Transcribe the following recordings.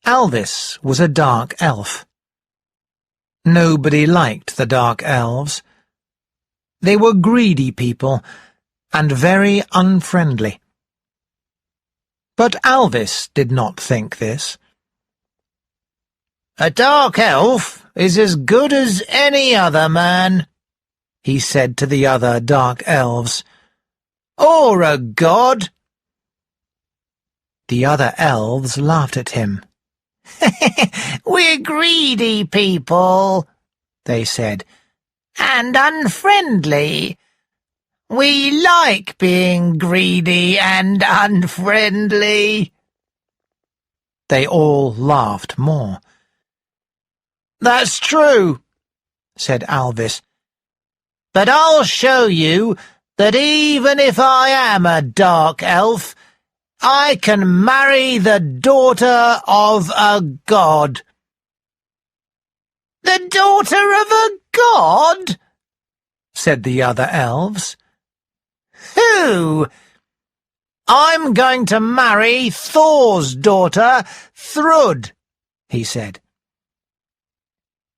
Alvis was a dark elf. Nobody liked the dark elves. They were greedy people and very unfriendly. But Alvis did not think this. "A dark elf is as good as any other man," he said to the other dark elves. "Or a god." The other elves laughed at him. "We're greedy people," they said, "and unfriendly. We like being greedy and unfriendly." They all laughed more. "That's true," said Alvis, "but I'll show you that even if I am a dark elf, I can marry the daughter of a god." "The daughter of a god?" said the other elves. "Who?" "I'm going to marry Thor's daughter, Thrud," he said.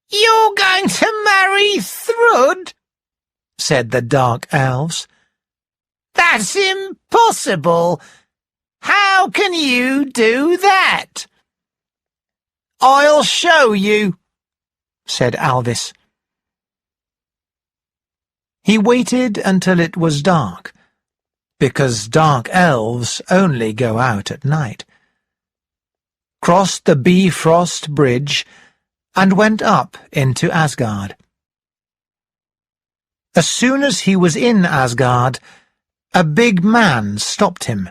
"You're going to marry Thrud?" said the dark elves. "That's impossible. How can you do that?" "I'll show you," said Alvis. He waited until it was dark, because dark elves only go out at night, crossed the Bifrost Bridge, and went up into Asgard. As soon as he was in Asgard, a big man stopped him.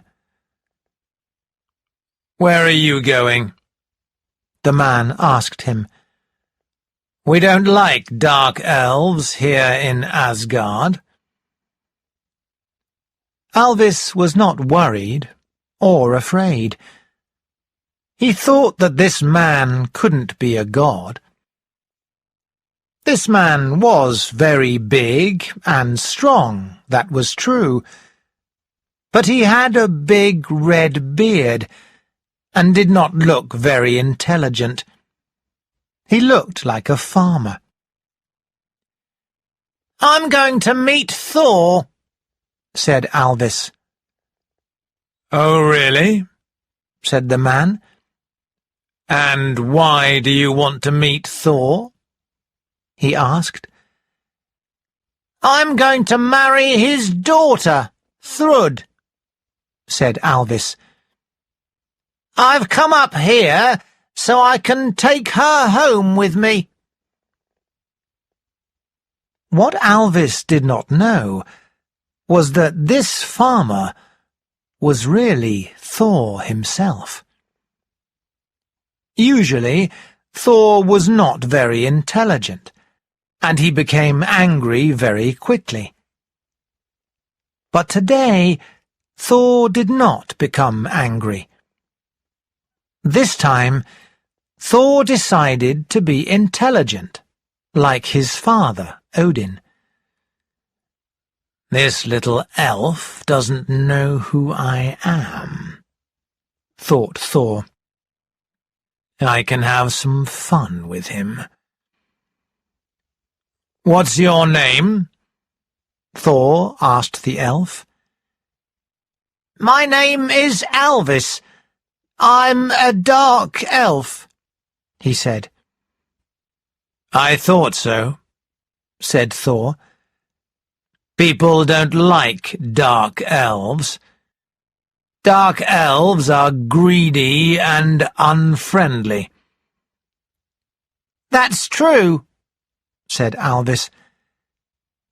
"Where are you going?" the man asked him. "We don't like dark elves here in Asgard." Alvis was not worried or afraid. He thought that this man couldn't be a god. This man was very big and strong, that was true, but he had a big red beard and did not look very intelligent. He looked like a farmer. "I'm going to meet Thor," said Alvis. "Oh, really?" said the man. "And why do you want to meet Thor?" he asked. "I'm going to marry his daughter, Thrud," said Alvis. "I've come up here so I can take her home with me." What Alvis did not know was that this farmer was really Thor himself. Usually, Thor was not very intelligent, and he became angry very quickly. But today, Thor did not become angry. This time, Thor decided to be intelligent, like his father, Odin. "This little elf doesn't know who I am," thought Thor. "I can have some fun with him." "What's your name?" Thor asked the elf. "My name is Alvis. I'm a dark elf," he said. "I thought so," said Thor. "People don't like dark elves. Dark elves are greedy and unfriendly." "That's true," said Alvis.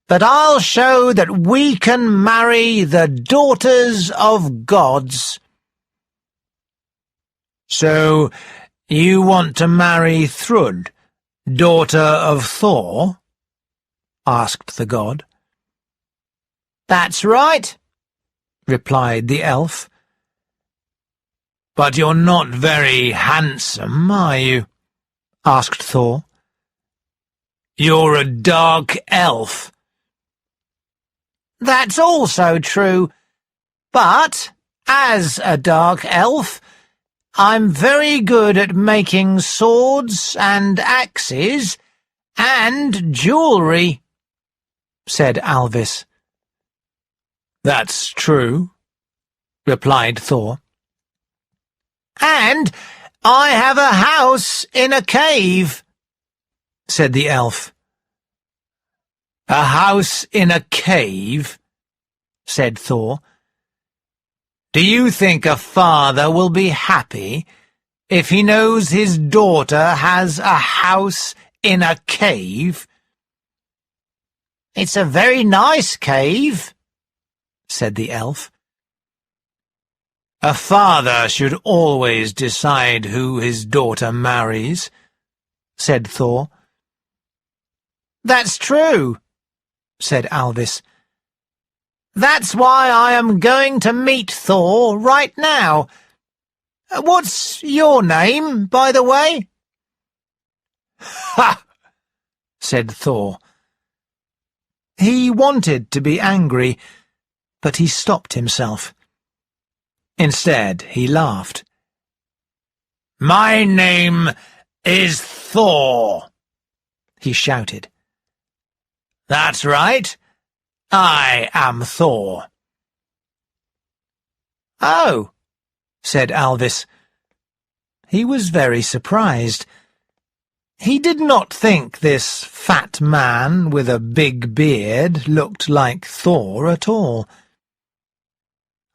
"But I'll show that we can marry the daughters of gods." "So you want to marry Thrud, daughter of Thor?" asked the god. "That's right," replied the elf. "But you're not very handsome, are you?" asked Thor. "You're a dark elf." "That's also true, but, as a dark elf, I'm very good at making swords and axes and jewellery," said Alvis. "That's true," replied Thor. "And I have a house in a cave," said the elf. "A house in a cave?" said Thor. "Do you think a father will be happy if he knows his daughter has a house in a cave?" "It's a very nice cave," said the elf. "A father should always decide who his daughter marries," said Thor. "That's true," said Alvis. "That's why I am going to meet Thor right now. What's your name, by the way?" "Ha!" said Thor. He wanted to be angry, but he stopped himself. Instead, he laughed. "My name is Thor," he shouted. "That's right. I am Thor." "Oh," said Alvis. He was very surprised. He did not think this fat man with a big beard looked like Thor at all.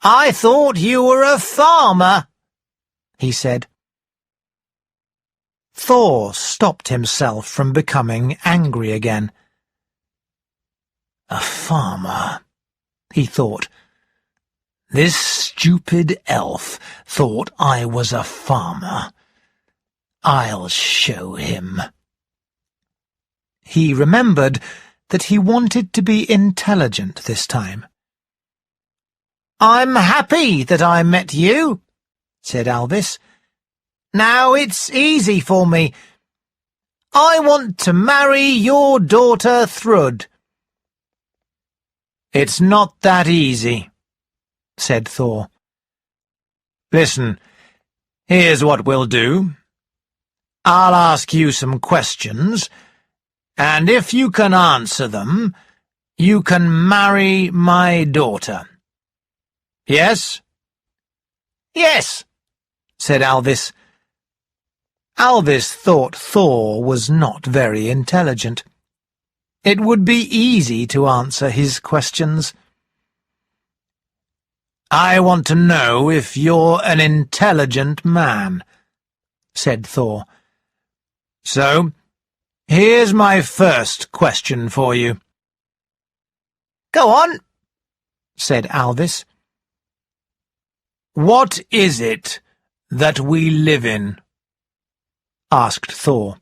"I thought you were a farmer," he said. Thor stopped himself from becoming angry again. "A farmer," he thought. "This stupid elf thought I was a farmer. I'll show him." He remembered that he wanted to be intelligent this time. "I'm happy that I met you," said Alvis. "Now it's easy for me. I want to marry your daughter Thrud." "It's not that easy," said Thor. "Listen, here's what we'll do. I'll ask you some questions, and if you can answer them, you can marry my daughter. Yes?" "Yes," said Alvis. Alvis thought Thor was not very intelligent. It would be easy to answer his questions. "I want to know if you're an intelligent man," said Thor. "So, here's my first question for you." "Go on," said Alvis. "What is it that we live in?" asked Thor.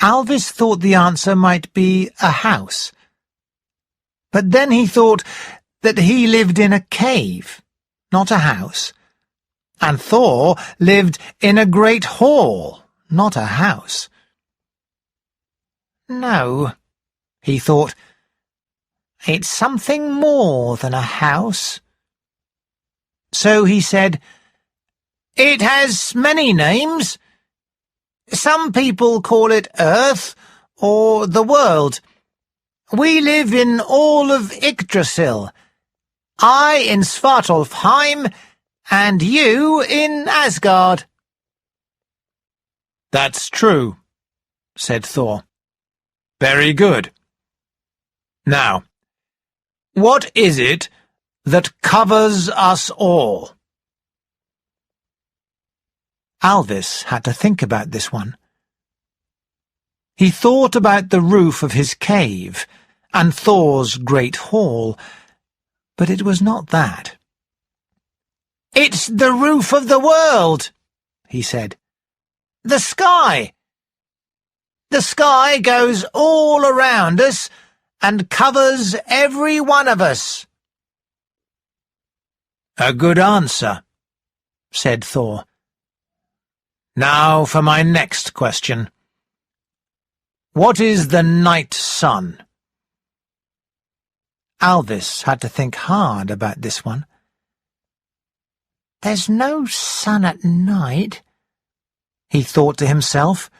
Alvis thought the answer might be a house, but then he thought that he lived in a cave, not a house, and Thor lived in a great hall, not a house. "No," he thought, "it's something more than a house." So he said, "It has many names. Some people call it Earth or the world. We live in all of Yggdrasil. I in Svartalfheim, and you in Asgard." "That's true," said Thor. "Very good. Now, what is it that covers us all?" Alvis had to think about this one. He thought about the roof of his cave and Thor's great hall, but it was not that. "It's the roof of the world," he said. "The sky. The sky goes all around us and covers every one of us." "A good answer," said Thor. "Now for my next question. What is the night sun?" Alvis had to think hard about this one. "There's no sun at night," he thought to himself,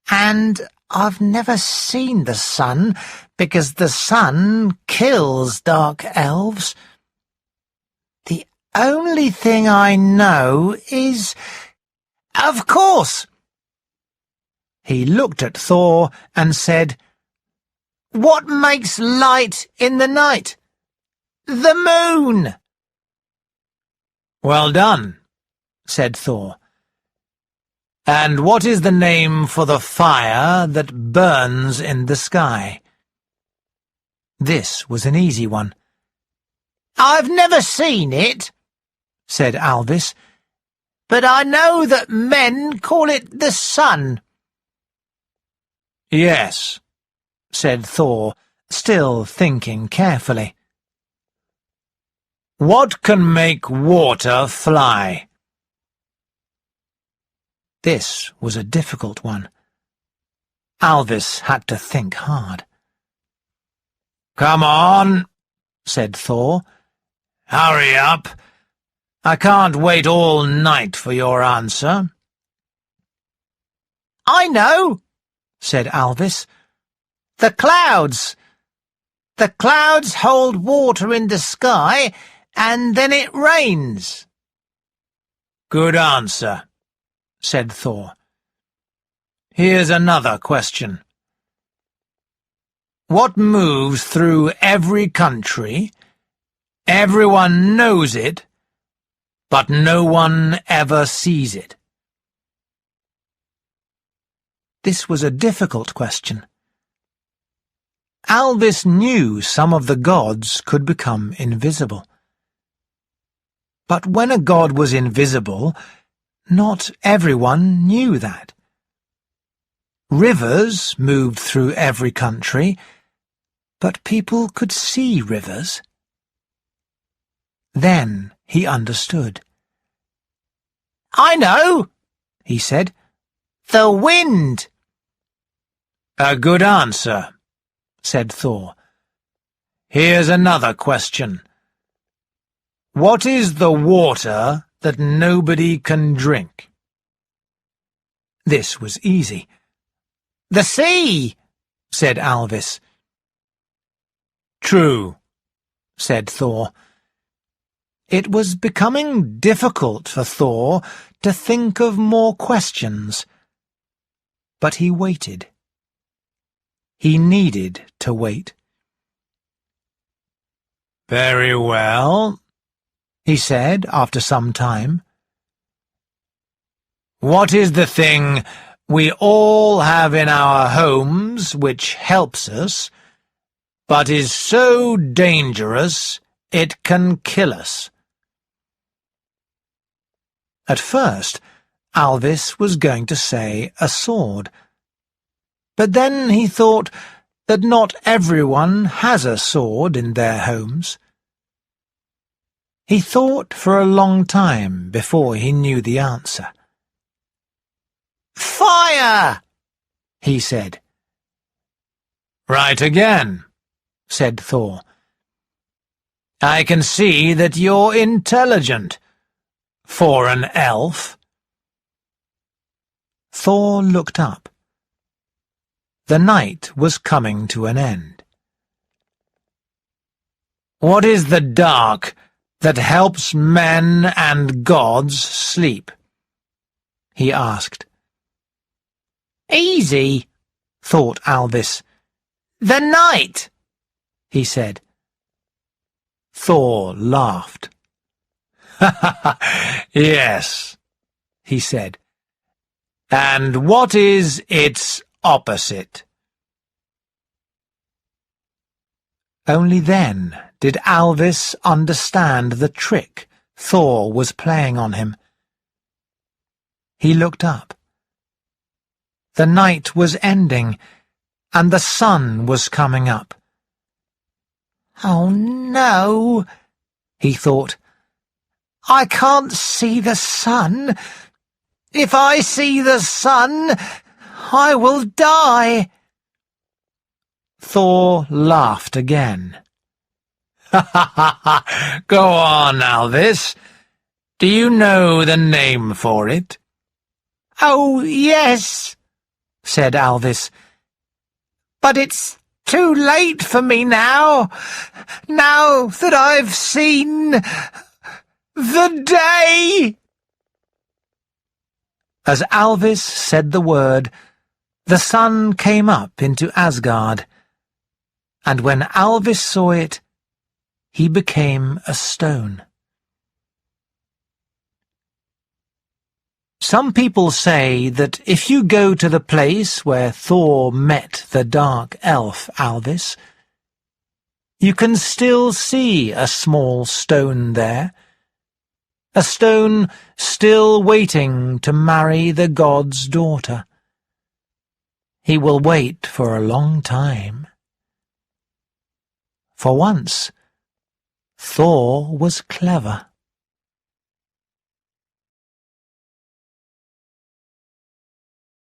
"and I've never seen the sun because the sun kills dark elves. The only thing I know is... Of course!" He looked at Thor and said, "What makes light in the night? The moon!" "Well done," said Thor. "And what is the name for the fire that burns in the sky?" This was an easy one. "I've never seen it," said Alvis, "but I know that men call it the sun." "Yes," said Thor, still thinking carefully. "What can make water fly?" This was a difficult one. Alvis had to think hard. "Come on," said Thor. "Hurry up. I can't wait all night for your answer." "I know," said Alvis. "The clouds. The clouds hold water in the sky, and then it rains." "Good answer," said Thor. "Here's another question. What moves through every country? Everyone knows it, but no one ever sees it." This was a difficult question. Alvis knew some of the gods could become invisible. But when a god was invisible, not everyone knew that. Rivers moved through every country, but people could see rivers. Then he understood. "I know," he said. "The wind." "A good answer," said Thor. "Here's another question. What is the water that nobody can drink?" This was easy. "The sea," said Alvis. "True," said Thor. It was becoming difficult for Thor to think of more questions. But he waited. He needed to wait. "Very well," he said after some time. "What is the thing we all have in our homes which helps us, but is so dangerous it can kill us?" At first, Alvis was going to say a sword. But then he thought that not everyone has a sword in their homes. He thought for a long time before he knew the answer. "Fire!" he said. "Right again," said Thor. "I can see that you're intelligent. For an elf." Thor looked up. The night was coming to an end. "What is the dark that helps men and gods sleep?" he asked. "Easy," thought Alvis. "The night," he said. Thor laughed. "Yes," he said. "And what is its opposite?" Only then did Alvis understand the trick Thor was playing on him. He looked up. The night was ending, and the sun was coming up. "Oh no," he thought. "I can't see the sun. If I see the sun, I will die." Thor laughed again. "Go on, Alvis. Do you know the name for it?" "Oh, yes," said Alvis. "but it's too late for me now that I've seen the day." As Alvis said the word, the sun came up into Asgard, and when Alvis saw it, he became a stone. Some people say that if you go to the place where Thor met the dark elf Alvis, you can still see a small stone there, a stone still waiting to marry the god's daughter. He will wait for a long time. For once, Thor was clever.